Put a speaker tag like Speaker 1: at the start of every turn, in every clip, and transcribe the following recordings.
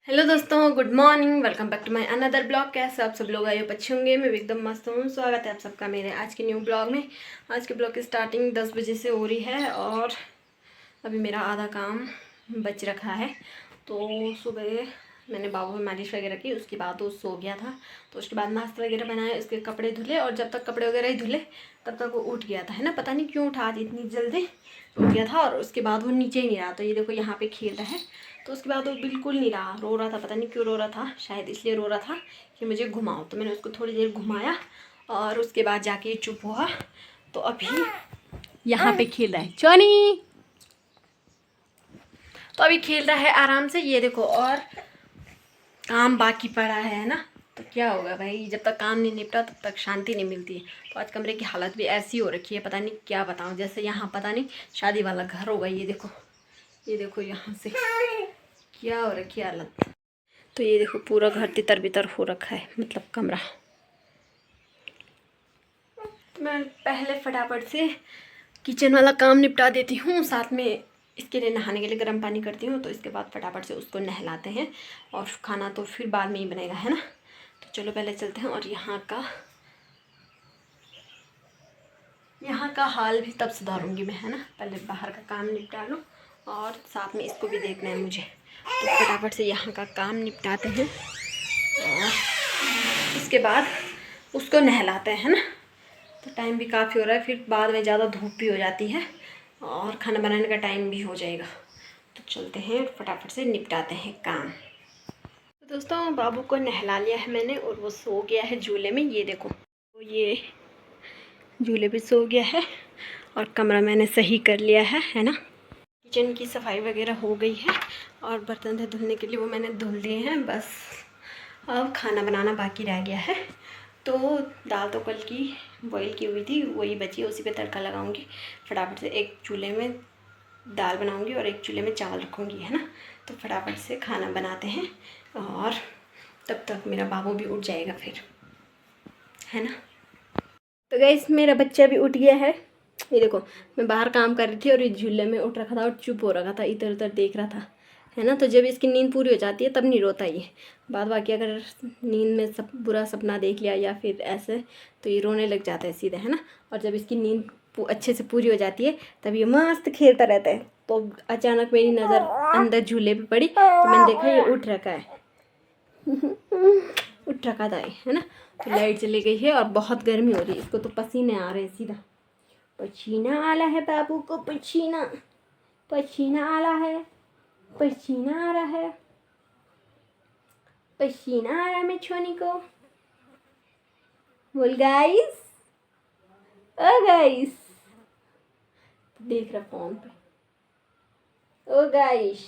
Speaker 1: Hello दोस्तों, good morning. Welcome back to my another blog. कैसे आप सब लोग आए हो? अच्छे होंगे। मैं भी एकदम मस्त हूँ। स्वागत है आप सबका मेरे आज के न्यू ब्लॉग में। आज के ब्लॉग की स्टार्टिंग 10 बजे से हो रही है और अभी मेरा आधा काम बच रखा है। तो सुबह मैंने बाबू में मालिश वगैरह की, उसके बाद वो सो गया था। तो उसके बाद नाश्ता वगैरह बनाया, उसके कपड़े धुले और जब तक कपड़े वगैरह ही धुले तब तक वो उठ गया था, है ना। पता नहीं क्यों उठा आज इतनी जल्दी उठ गया था। और उसके बाद वो नीचे ही नहीं रहा। तो ये देखो यहाँ पे खेल रहा है। तो उसके बाद वो बिल्कुल नहीं रहा, रो रहा था। पता नहीं क्यों रो रहा था, शायद इसलिए रो रहा था कि मुझे घुमाओ। तो मैंने उसको थोड़ी देर घुमाया और उसके बाद जाके ये चुप हुआ। तो अभी यहाँ पे खेल रहा है चोनी। तो अभी खेल रहा है आराम से, ये देखो। और काम बाकी पड़ा है ना। तो क्या होगा भाई, जब तक काम नहीं निपटा तब तक शांति नहीं मिलती है। तो आज कमरे की हालत भी ऐसी हो रखी है, पता नहीं क्या बताऊँ। जैसे यहाँ पता नहीं शादी वाला घर होगा। ये देखो, ये देखो यहाँ से क्या हो रखी है हालत। तो ये देखो पूरा घर तितर बितर हो रखा है, मतलब कमरा। तो मैं पहले फटाफट से किचन वाला काम निपटा देती हूँ, साथ में इसके लिए नहाने के लिए गर्म पानी करती हूँ। तो इसके बाद फटाफट से उसको नहलाते हैं और खाना तो फिर बाद में ही बनेगा, है ना। तो चलो पहले चलते हैं। और यहाँ का हाल भी तब सुधारूंगी मैं, है ना। पहले बाहर का काम निपटा लूँ और साथ में इसको भी देखना है मुझे। तो फटाफट से यहाँ का काम निपटाते हैं और उसके बाद उसको नहलाते हैं ना। तो टाइम भी काफ़ी हो रहा है, फिर बाद में ज़्यादा धूप भी हो जाती है और खाना बनाने का टाइम भी हो जाएगा। तो चलते हैं फटाफट से निपटाते हैं काम। तो दोस्तों बाबू को नहला लिया है मैंने और वो सो गया है झूले में। ये देखो, तो ये झूले पे सो गया है और कमरा मैंने सही कर लिया है ना। किचन की सफाई वगैरह हो गई है और बर्तन थे धुलने के लिए, वो मैंने धुल दिए हैं। बस अब खाना बनाना बाकी रह गया है। तो दाल तो कल की बॉईल की हुई थी, वही बची है, उसी पे तड़का लगाऊंगी। फटाफट से एक चूल्हे में दाल बनाऊंगी और एक चूल्हे में चावल रखूंगी, है ना। तो फटाफट से खाना बनाते हैं और तब तक मेरा बाबू भी उठ जाएगा फिर, है ना। तो गाइस मेरा बच्चा भी उठ गया है। ये देखो, मैं बाहर काम कर रही थी और ये झूले में उठ रखा था और चुप हो रखा था, इधर उधर देख रहा था, है ना। तो जब इसकी नींद पूरी हो जाती है तब नहीं रोता ये। बाद बाकी अगर नींद में सब बुरा सपना देख लिया या फिर ऐसे तो ये रोने लग जाता है सीधे, है ना। और जब इसकी नींद अच्छे से पूरी हो जाती है तब ये मस्त खेलता रहता है। तो अचानक मेरी नज़र अंदर झूले पे पड़ी तो मैंने देखा ये उठ रखा है उठ रखा था, है ना। तो लाइट चली गई है और बहुत गर्मी हो रही है, इसको तो पसीने आ रहे हैं सीधा। पसीना आला है बाबू को, पसीना पसीना आला है, पसीना आ रहा है, पसीना आ रहा है मेरे छोनी को। बोल गाइस, ओ गाइस। देख रहा फोन पे, ओ गाइस।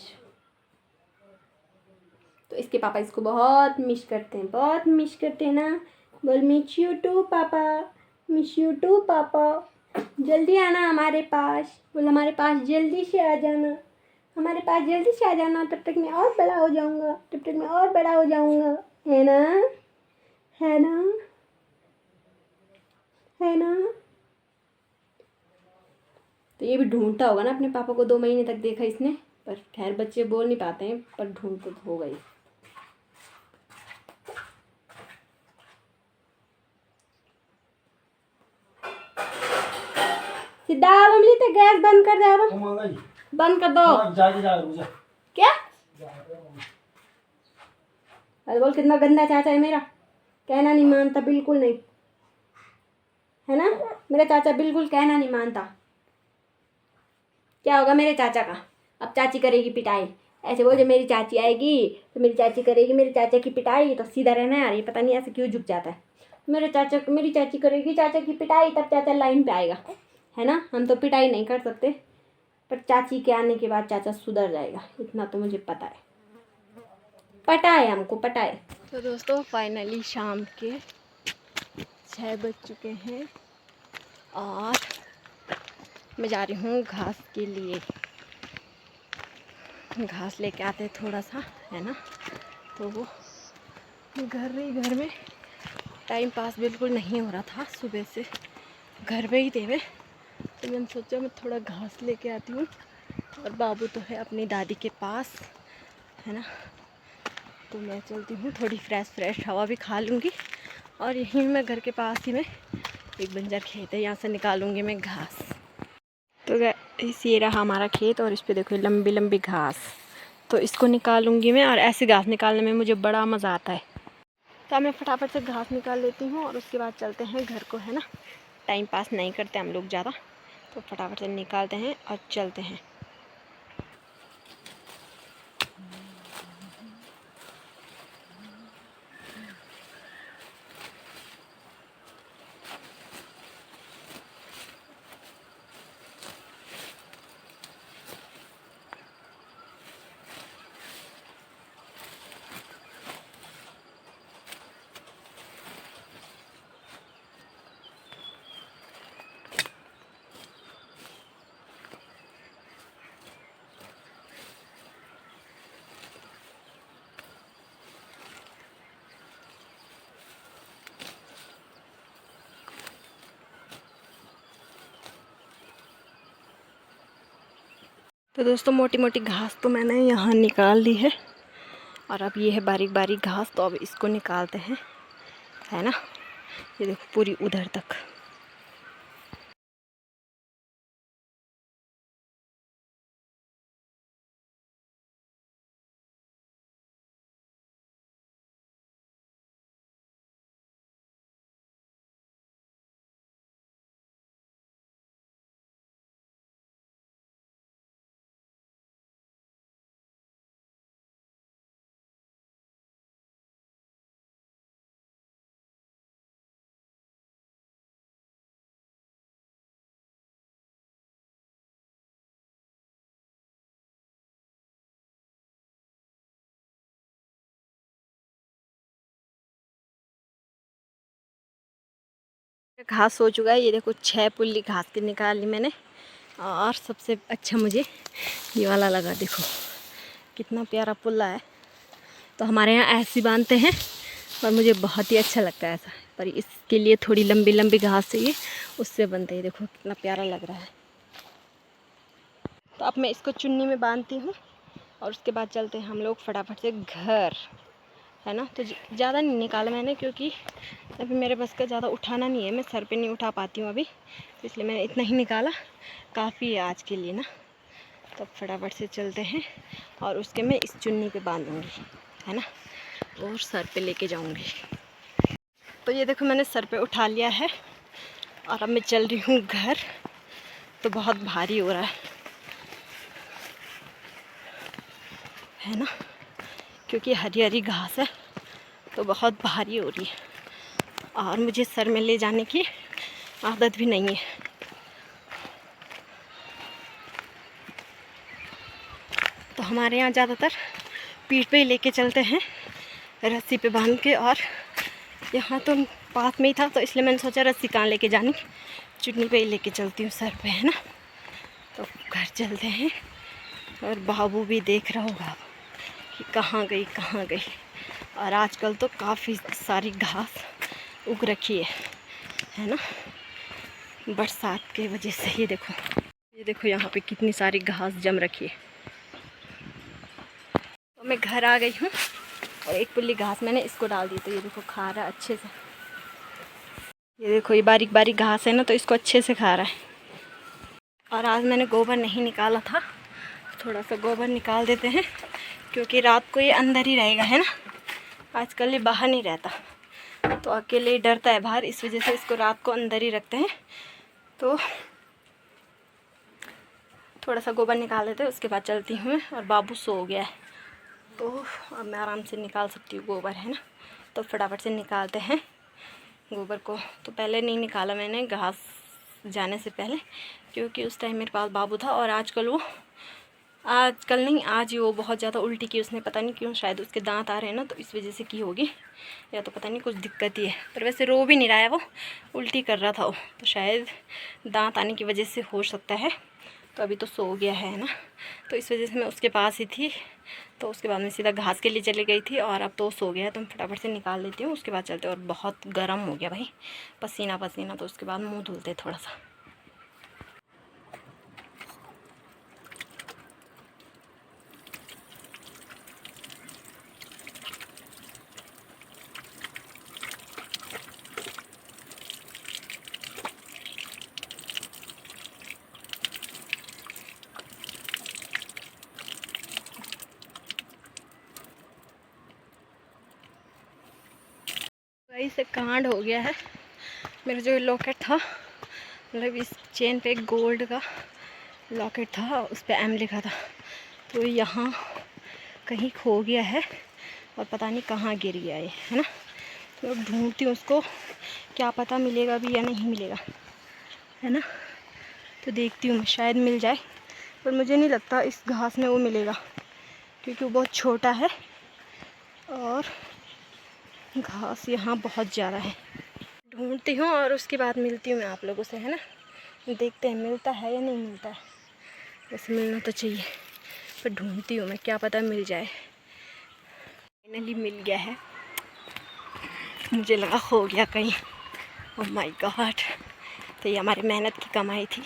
Speaker 1: तो इसके पापा इसको बहुत मिस करते हैं, बहुत मिस करते हैं ना। बोल मिस यू टू पापा, मिस यू टू पापा। जल्दी आना हमारे पास, बोल हमारे पास जल्दी से आ जाना, हमारे पास जल्दी से आ जाना। तब तक मैं और बड़ा हो जाऊंगा, तब तक मैं और बड़ा हो जाऊंगा, है ना, है ना, है ना। तो ये भी ढूंढता होगा ना अपने पापा को, 2 महीने तक देखा इसने। पर खैर बच्चे बोल नहीं पाते हैं, पर ढूंढ तो होगा ही। सिद्धार्थ उंगली तो गैस बंद कर दो, बंद कर दो। क्या? अरे बोल कितना गंदा चाचा है मेरा, कहना नहीं मानता बिल्कुल नहीं, है ना। मेरा चाचा बिल्कुल कहना नहीं मानता। क्या होगा मेरे चाचा का? अब चाची करेगी पिटाई। ऐसे बोल, जब मेरी चाची आएगी तो मेरी चाची करेगी मेरे चाचा की पिटाई। तो सीधा रहना यार, ये पता नहीं ऐसे क्यों झुक जाता है। मेरी चाची करेगी चाचा की पिटाई, तब चाचा लाइन पे आएगा, है ना। हम तो पिटाई नहीं कर सकते, पर चाची के आने के बाद चाचा सुधर जाएगा, इतना तो मुझे पता है। पटाए हमको, पटाए। तो दोस्तों फाइनली शाम के 6 बज चुके हैं और मैं जा रही हूँ घास के लिए। घास लेके आते हैं थोड़ा सा, है ना। तो वो घर में टाइम पास बिल्कुल नहीं हो रहा था, सुबह से घर पे ही थे मैं। तो मैंने सोचा मैं थोड़ा घास लेके आती हूँ। और बाबू तो है अपनी दादी के पास, है ना। तो मैं चलती हूँ, थोड़ी फ्रेश हवा भी खा लूँगी। और यहीं मैं घर के पास ही में एक बंजर खेत है, यहाँ से निकालूँगी मैं घास। तो गाइस ये रहा हमारा खेत और इस पर देखो लंबी लंबी घास, तो इसको निकालूँगी मैं। और ऐसी घास निकालने में मुझे बड़ा मज़ा आता है। तो मैं फटाफट से घास निकाल लेती हूँ और उसके बाद चलते हैं घर को, है ना। टाइम पास नहीं करते हम लोग ज़्यादा, तो फटाफट से निकालते हैं और चलते हैं। तो दोस्तों मोटी मोटी घास तो मैंने यहाँ निकाल ली है और अब ये है बारीक बारीक घास, तो अब इसको निकालते हैं, है ना। ये देखो पूरी उधर तक। घास हो चुका है, ये देखो 6 पुल्ली घास की निकाली मैंने। और सबसे अच्छा मुझे ये वाला लगा, देखो कितना प्यारा पुल्ला है। तो हमारे यहाँ ऐसे बांधते हैं और मुझे बहुत ही अच्छा लगता है ऐसा, पर इसके लिए थोड़ी लंबी लंबी घास चाहिए, उससे बनते हैं। देखो कितना प्यारा लग रहा है। तो अब मैं इसको चुन्नी में बांधती हूँ और उसके बाद चलते हैं हम लोग फटाफट से घर, है ना। तो ज़्यादा नहीं निकाला मैंने, क्योंकि अभी मेरे बस का ज़्यादा उठाना नहीं है, मैं सर पे नहीं उठा पाती हूँ अभी, तो इसलिए मैंने इतना ही निकाला, काफ़ी है आज के लिए ना। तो फटाफट से चलते हैं और उसके मैं इस चुन्नी पे बांधूँगी, है ना, और सर पे लेके जाऊँगी। तो ये देखो मैंने सर पे उठा लिया है और अब मैं चल रही हूँ घर। तो बहुत भारी हो रहा है ना, क्योंकि हरी हरी घास है तो बहुत भारी हो रही है और मुझे सर में ले जाने की आदत भी नहीं है। तो हमारे यहाँ ज़्यादातर पीठ पे ही लेके चलते हैं, रस्सी पे बांध के। और यहाँ तो पास में ही था, तो इसलिए मैंने सोचा रस्सी कहाँ लेके जानी, चुन्नी पे ही लेके चलती हूँ सर पे, है ना। तो घर चलते हैं और बाबू भी देख रहा होगा कि कहाँ गई। और आजकल तो काफ़ी सारी घास उग रखी है ना, बरसात के वजह से। ये देखो यहाँ पे कितनी सारी घास जम रखी है। तो मैं घर आ गई हूँ और एक पुल्ली घास मैंने इसको डाल दी, तो ये देखो खा रहा है अच्छे से। ये देखो ये बारीक बारीक घास है ना, तो इसको अच्छे से खा रहा है। और आज मैंने गोबर नहीं निकाला था, थोड़ा सा गोबर निकाल देते हैं, क्योंकि रात को ये अंदर ही रहेगा, है ना। आजकल ये बाहर नहीं रहता, तो अकेले ही डरता है बाहर, इस वजह से इसको रात को अंदर ही रखते हैं। तो थोड़ा सा गोबर निकाल देते हैं, उसके बाद चलती हूँ। और बाबू सो गया है, तो अब मैं आराम से निकाल सकती हूँ गोबर, है ना। तो फटाफट से निकालते हैं गोबर को। तो पहले नहीं निकाला मैंने घास जाने से पहले, क्योंकि उस टाइम मेरे पास बाबू था। और आजकल नहीं, आज ही वो बहुत ज़्यादा उल्टी की उसने, पता नहीं क्यों, शायद उसके दांत आ रहे हैं ना, तो इस वजह से की होगी, या तो पता नहीं कुछ दिक्कत ही है। पर वैसे रो भी नहीं रहा है, वो उल्टी कर रहा था वो, तो शायद दांत आने की वजह से हो सकता है। तो अभी तो सो गया है ना, तो इस वजह से मैं उसके पास ही थी। तो उसके बाद मैं सीधा घास के लिए चली गई थी, और अब तो सो गया है, तो मैं फटाफट से निकाल लेती हूँ, उसके बाद चलते। और बहुत गर्म हो गया भाई, पसीना, तो उसके बाद मुँह धुलते थोड़ा सा। कहीं से कांड हो गया है। मेरा जो लॉकेट था, मतलब इस चेन पे गोल्ड का लॉकेट था, उस पर एम लिखा था, तो यहाँ कहीं खो गया है और पता नहीं कहाँ गिर गया है ना। तो ढूंढती हूँ उसको, क्या पता मिलेगा भी या नहीं मिलेगा, है ना। तो देखती हूँ, शायद मिल जाए, पर मुझे नहीं लगता इस घास में वो मिलेगा, क्योंकि वो बहुत छोटा है और घास यहाँ बहुत ज़्यादा है। ढूंढती हूँ और उसके बाद मिलती हूँ मैं आप लोगों से, है ना। देखते हैं मिलता है या नहीं मिलता है। वैसे मिलना तो चाहिए, पर ढूंढती हूँ मैं, क्या पता मिल जाए। फाइनली मिल गया है, मुझे लगा हो गया कहीं। ओह माय गॉड, तो ये हमारी मेहनत की कमाई थी,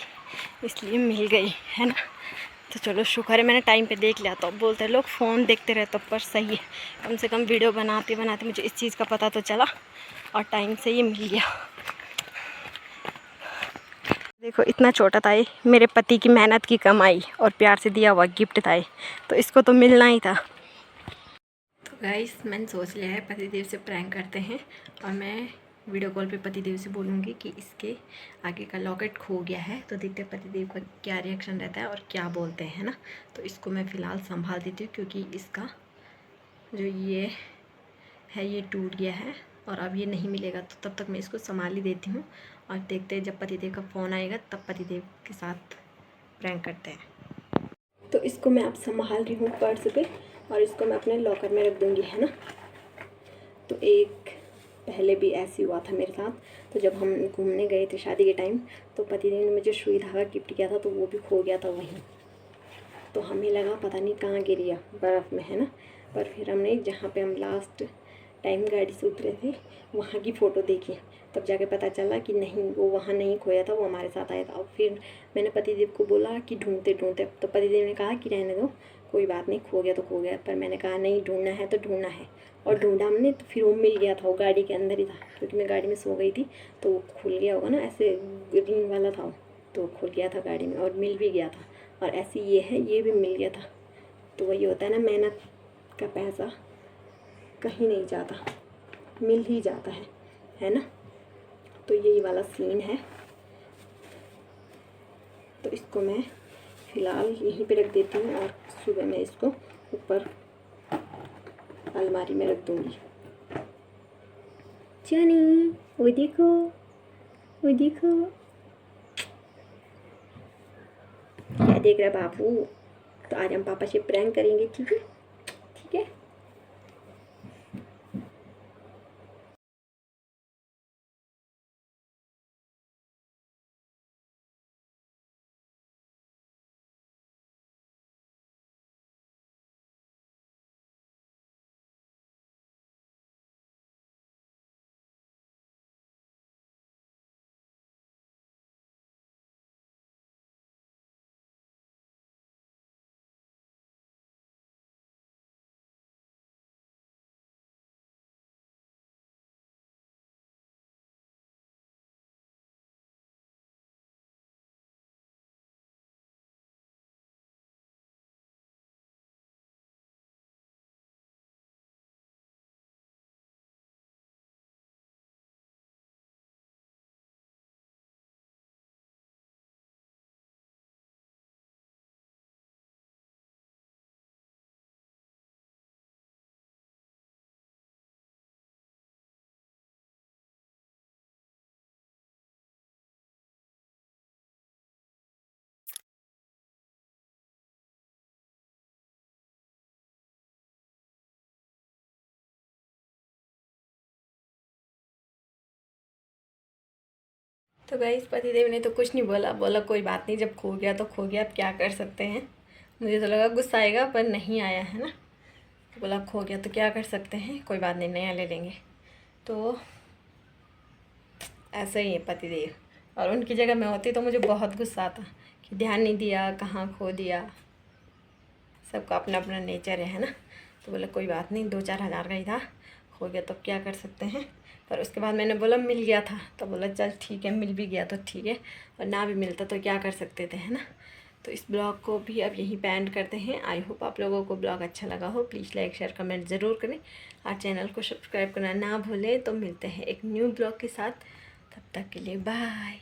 Speaker 1: इसलिए मिल गई, है ना। तो चलो शुक्र है, मैंने टाइम पे देख लिया। तो अब बोलते हैं लोग फ़ोन देखते रहते, पर सही है, कम से कम वीडियो बनाते बनाते मुझे इस चीज़ का पता तो चला और टाइम से ये मिल गया। देखो इतना छोटा था ये, मेरे पति की मेहनत की कमाई और प्यार से दिया हुआ गिफ्ट था ये, तो इसको तो मिलना ही था। तो गाइस मैंने सोच लिया है, पतिदेव से प्रैंक करते हैं और मैं वीडियो कॉल पे पतिदेव से बोलूँगी कि इसके आगे का लॉकेट खो गया है। तो देखते हैं पतिदेव का क्या रिएक्शन रहता है और क्या बोलते हैं, ना। तो इसको मैं फ़िलहाल संभाल देती हूँ, क्योंकि इसका जो ये है ये टूट गया है और अब ये नहीं मिलेगा। तो तब तक मैं इसको संभाल ही देती हूँ और देखते हैं जब पतिदेव का फ़ोन आएगा तब पतिदेव के साथ प्रैंक करते हैं। तो इसको मैं अब संभाल रही हूँ पर्स पे और इसको मैं अपने लॉकर में रख दूँगी, है ना। तो एक पहले भी ऐसे हुआ था मेरे साथ। तो जब हम घूमने गए थे शादी के टाइम, तो पतिदेव ने मुझे सुई धागा गिफ्ट किया था, तो वो भी खो गया था वहीं। तो हमें लगा पता नहीं कहाँ गिर गया, बर्फ़ में, है ना। पर फिर हमने जहाँ पे हम लास्ट टाइम गाड़ी से उतरे थे वहाँ की फ़ोटो देखी, तब जाके पता चला कि नहीं, वो वहाँ नहीं खोया था, वो हमारे साथ आया था। और फिर मैंने पतिदेव को बोला कि ढूंढते ढूंढते, तो पतिदेव ने कहा कि रहने दो, कोई बात नहीं, खो गया तो खो गया। पर मैंने कहा नहीं, ढूंढना है तो ढूंढना है। और ढूंढा हमने, तो फिर वो मिल गया था, वो गाड़ी के अंदर ही था, क्योंकि मैं गाड़ी में सो गई थी, तो वो खुल गया होगा ना, ऐसे रिंग वाला था, तो खुल गया था गाड़ी में और मिल भी गया था। और ऐसे ये है, ये भी मिल गया था। तो वही होता है ना, मेहनत का पैसा कहीं नहीं जाता, मिल ही जाता है ना। तो यही वाला सीन है। तो इसको मैं फ़िलहाल यहीं पे रख देती हूँ और सुबह मैं इसको ऊपर अलमारी में रख दूँगी। जानी, वो देखो, वो देखो, क्या देख रहा है बाबू। तो आज हम पापा से प्रैंक करेंगे, ठीक है, ठीक है। तो गाइस पतिदेव ने तो कुछ नहीं बोला, बोला कोई बात नहीं, जब खो गया तो खो गया, अब क्या कर सकते हैं। मुझे तो लगा गुस्सा आएगा, पर नहीं आया, है ना। तो बोला खो गया तो क्या कर सकते हैं, कोई बात नहीं, नया ले लेंगे। तो ऐसे ही है पतिदेव, और उनकी जगह मैं होती तो मुझे बहुत गुस्सा आता कि ध्यान नहीं दिया, कहाँ खो दिया। सबका अपना अपना नेचर है ना। तो बोला कोई बात नहीं, 2-4 हज़ार का ही था, खो गया तो क्या कर सकते हैं। पर उसके बाद मैंने बोला मिल गया था, तो बोला चल ठीक है, मिल भी गया तो ठीक है, और ना भी मिलता तो क्या कर सकते थे, है ना। तो इस ब्लॉग को भी अब यहीं पे एंड करते हैं। आई होप आप लोगों को ब्लॉग अच्छा लगा हो। प्लीज़ लाइक शेयर कमेंट ज़रूर करें और चैनल को सब्सक्राइब करना ना भूलें। तो मिलते हैं एक न्यू ब्लॉग के साथ, तब तक के लिए बाय।